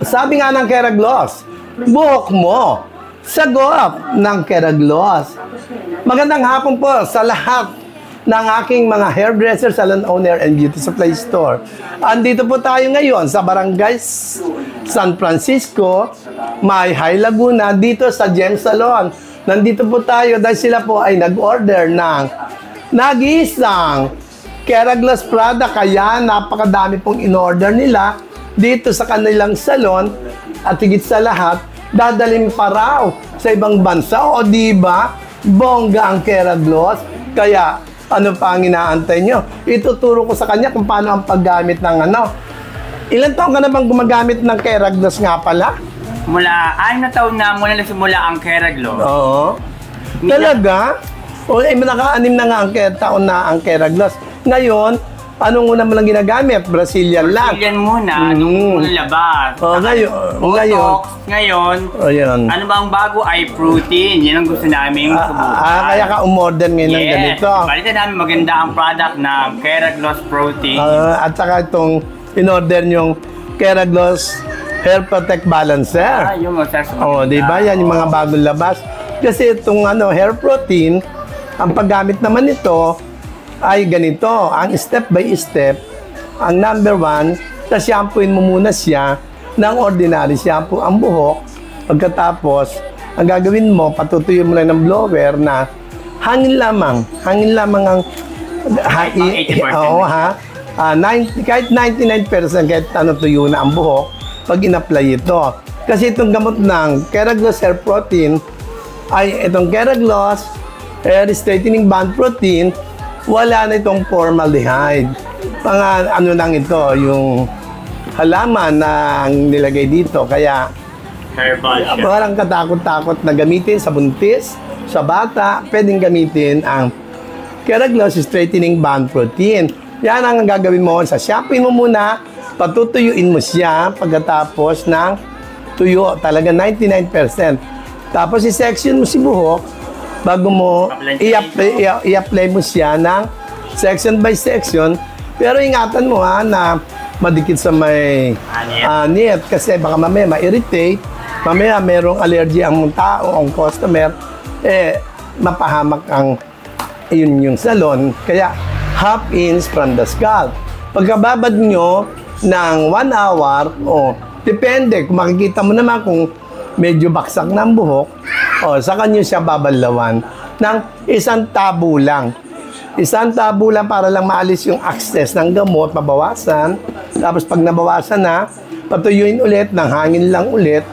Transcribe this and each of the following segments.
Sabi nga ng Keraglos, buhok mo, sagot ng Keraglos. Magandang hapon po sa lahat ng aking mga hairdresser, salon owner, and beauty supply store. Andito po tayo ngayon sa Barangay San Francisco, May High Laguna, dito sa Gem Salon. Nandito po tayo dahil sila po ay nag-order ng nag-iisang Keraglos product, kaya napakadami pong in-order nila dito sa kanilang salon at higit sa lahat, dadalhin pa raw sa ibang bansa. O diba, bongga ang Keraglos. Kaya, ano pa ang inaantay nyo? Ituturo ko sa kanya kung paano ang paggamit ng ano. Ilan taon ka na bang gumagamit ng Keraglos nga pala? Mula 6 na taon na mula nagsimula ang Keraglos. Oo. Talaga? O, naka-6 na nga ang taon na ang Keraglos. Ngayon, anong una mo lang ginagamit? Brazilian lang. Brazilian muna, nung labas. O, ngayon, yun. ano ba ang bago ay protein. Yan ang gusto namin subukan. Kaya ka umorder ngayon ng ganito. Balita namin maganda ang product ng Keraglos Protein. At saka itong in-order yung Keraglos Hair Protect Balancer. Yung di ba? Yan yung mga bagong labas. Kasi itong hair protein, ang paggamit naman nito ay ganito. Ang step by step, ang number 1, shampooin mo muna siya ng ordinary shampoo ang buhok. Pagkatapos, ang gagawin mo, patutuyo mo lang ng blower na hangin lamang ang kahit 99% kahit tuyo na ang buhok pag in-apply ito. Kasi itong gamot ng Keraglos Hair Protein ay itong Keraglos Hair Straightening Band Protein, wala na itong formaldehyde. Ano lang ito, yung halaman na nilagay dito. Kaya, herbal siya. Parang katakot-takot na gamitin sa buntis, sa bata, pwedeng gamitin ang Keraglos Straightening Band Protein. Yan ang gagawin mo. Sa shampooin mo muna, patutuyuin mo siya pagkatapos ng tuyo, talaga 99%. Tapos i-section mo si buhok bago mo i-apply mo siya ng section by section. Pero ingatan mo na madikit sa may anit kasi baka mamaya ma-irritate, mamaya merong allergy ang tao, ang customer, mapahamak ang yung salon. Kaya half inch from the scalp. Pagkababad nyo ng 1 hour, depende, kung makikita mo naman kung medyo baksak ng buhok, saka nyo siya babalawan ng 1 tabo lang. 1 tabo lang para lang maalis yung access ng gamot, mabawasan. Tapos pag nabawasan na, patuyuin ulit, ng hangin lang ulit.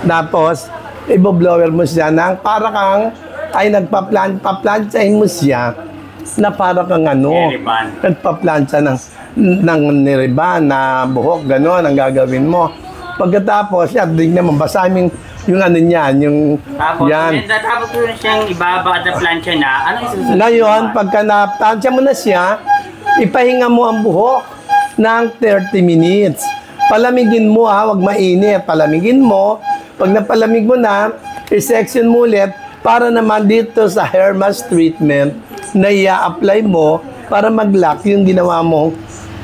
Tapos, i-blower mo siya ng para kang nagpa-planchahin mo siya na para kang nagpa-plancha ng niriban na buhok, gano'n ang gagawin mo. Pagkatapos, tignan mo, basahin yung niyan, yung yan. Tapos ko siyang ibaba at plancha na, ano isusunod? Ngayon, pagka na-plancha mo na siya, ipahinga mo ang buhok ng 30 minutes. Palamigin mo wag mainit. Palamigin mo. Pag napalamig mo na, i-section mo ulit para naman dito sa hair mask treatment na i-apply mo para mag-lock yung ginawa mo.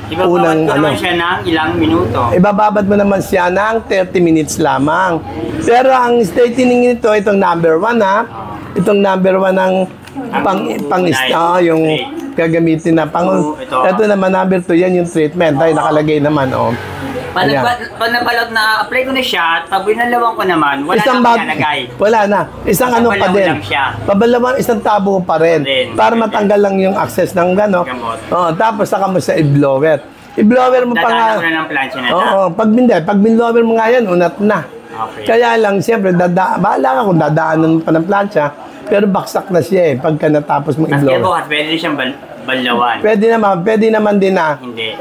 Ibababad mo naman siya ng ilang minuto. Ibababad mo naman siya ng 30 minutes lamang. Pero ang straightening nito, itong number 1 itong number 1 ng yung gagamitin na ito naman number 2, yan yung treatment. Ay, nakalagay naman, Pag nabalot na apply ko na siya, pag binalawan ko naman, wala na nalagay. Wala na. Isang ano pa din. Pabalawan, isang tabo pa rin. Para matanggal lang yung access ng gano'n. Tapos saka mo sa i-blower. I-blower mo pa nga. Dadaan mo na ng plancha na pag binlower mo nga yan, unat na. Kaya lang, siyempre, bahala ka kung dadaanan pa ng plancha, pero baksak na siya pagka natapos mo i-blower. Kasi pwede siyang balawan. Pwede naman din na. Hindi.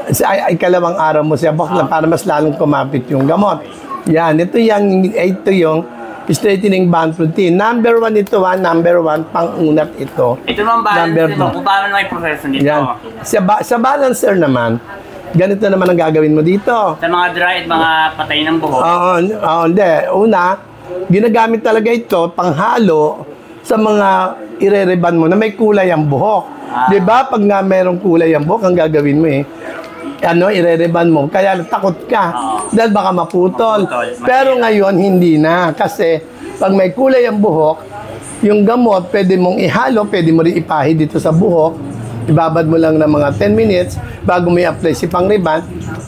Ikalawang araw mo siya bakla para mas lalong kumapit yung gamot. Yan, ito yung straightening band protein. Number 1 ito, number 1, pang-unat ito. Ito naman balancer mo, kung paano naman yung proseso nito. Yan. Sa balancer naman, ganito naman ang gagawin mo dito. Sa mga dry at mga patay ng buhok. Hindi. Una, ginagamit talaga ito panghalo sa mga ire-reban mo na may kulay ang buhok. Diba? Pag nga mayroong kulay ang buhok, ang gagawin mo ire-reban mo. Kaya takot ka. Dahil baka maputol. Pero ngayon, hindi na. Kasi, pag may kulay ang buhok, yung gamot, pwede mong ihalo, pwede mo rin ipahid dito sa buhok. Ibabad mo lang ng mga 10 minutes bago mo i-apply si pang-reban,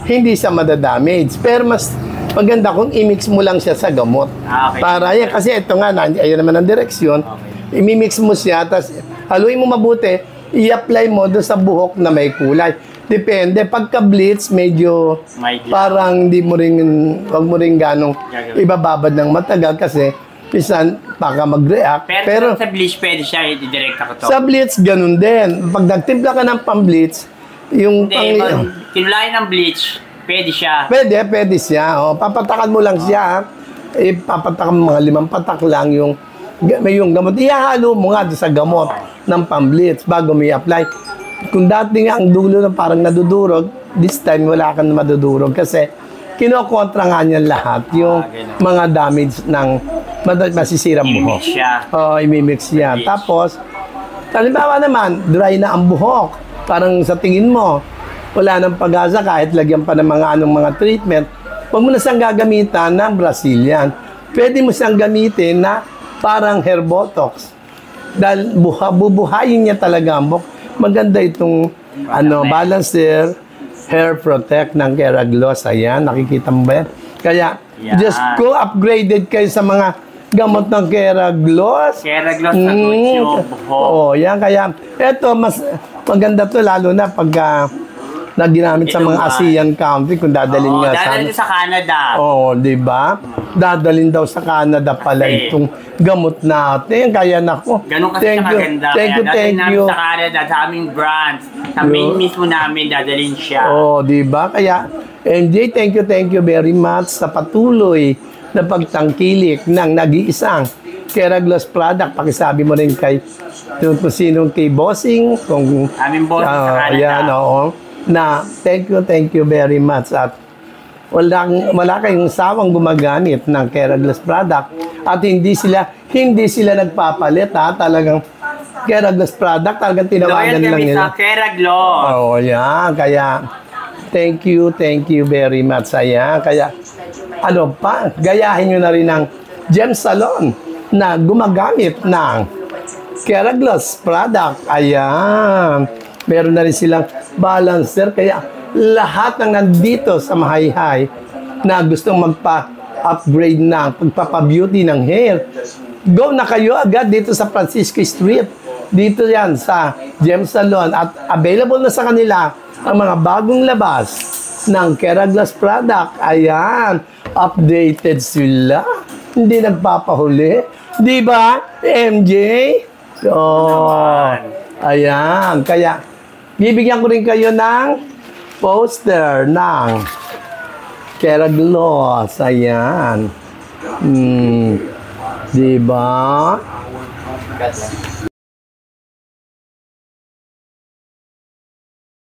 hindi siya madadamage. Pero mas maganda kung i-mix mo lang siya sa gamot. Okay. Para yan, kasi ito nga, ayun naman ang direksyon. Okay. I-mix mo siya, tapos haluin mo mabuti, i-apply mo doon sa buhok na may kulay. Depende. Pagka-bleach, medyo parang di mo rin, wag mo rin ganong ibababad ng matagal kasi pisan baka mag-react. Pero sa bleach, pwede siya i-direct ako to. Sa bleach, ganun din. Pag nagtimpla ka ng pang-bleach, yung kinulayan ng bleach, pwede siya. Pwede siya. O, papatakan mo lang siya. Papatakan mo mga 5 patak lang yung gamot. Ihahalo mo nga sa gamot ng pang-bleach bago mo i-apply. Kung dati nga ang dulo na parang nadudurog, this time wala kang madudurog kasi kinokontra nga niya lahat yung mga damage ng masisirang buhok. I-mix siya. Tapos, halimbawa naman, dry na ang buhok. Parang sa tingin mo, wala nang pag-asa kahit lagyan pa ng mga treatment. Huwag mo na siyang gagamitan ng Brazilian. Pwede mo siyang gamitin na parang hair botox. Dahil bubuhayin niya talaga ang buhok. Maganda itong balancer hair protect ng Keragloss. Ayan, nakikita mo ba yan? Kaya, just go upgraded kayo sa mga gamot ng Keragloss. Keragloss na yung buhok. Yan. Kaya, eto, mas maganda to lalo na pagka na ginamit sa mga ASEAN country kung dadalhin nga dadalhin sa Canada. Di ba? Dadalhin daw sa Canada pala itong gamot natin. Kaya nako. Ganun kasi siya kaganda. Thank you. Sa Canada, sa aming branch, sa main mismo namin, dadalhin siya. Di ba? Kaya, MJ, thank you very much sa patuloy na pagtangkilik ng nag-iisang Keragloss product. Pakisabi mo rin kay kung sinong kay Bossing. Aming boss sa Canada. Ayan, na thank you very much at wala kayong sawang gumagamit ng Keragloss product at hindi sila nagpapalit talagang Keragloss product talagang tinawagan lang nila sa Keragloss. Yan kaya thank you very much. Ayan, kaya gayahin nyo na rin ng Gem Salon na gumagamit ng Keragloss product. Ayan, meron na rin silang balancer. Kaya lahat ng nandito sa Mahayhay na gustong magpa-upgrade ng pagpapa-beauty ng hair, go na kayo agad dito sa Francisco Street. Dito yan sa Gem Salon. At available na sa kanila ang mga bagong labas ng Keragloss product. Ayan, updated sila. Hindi nagpapahuli. Di ba, MJ? Ayan, kaya bibigyan ko rin kayo ng poster ng Keragloss. Ayan. Diba?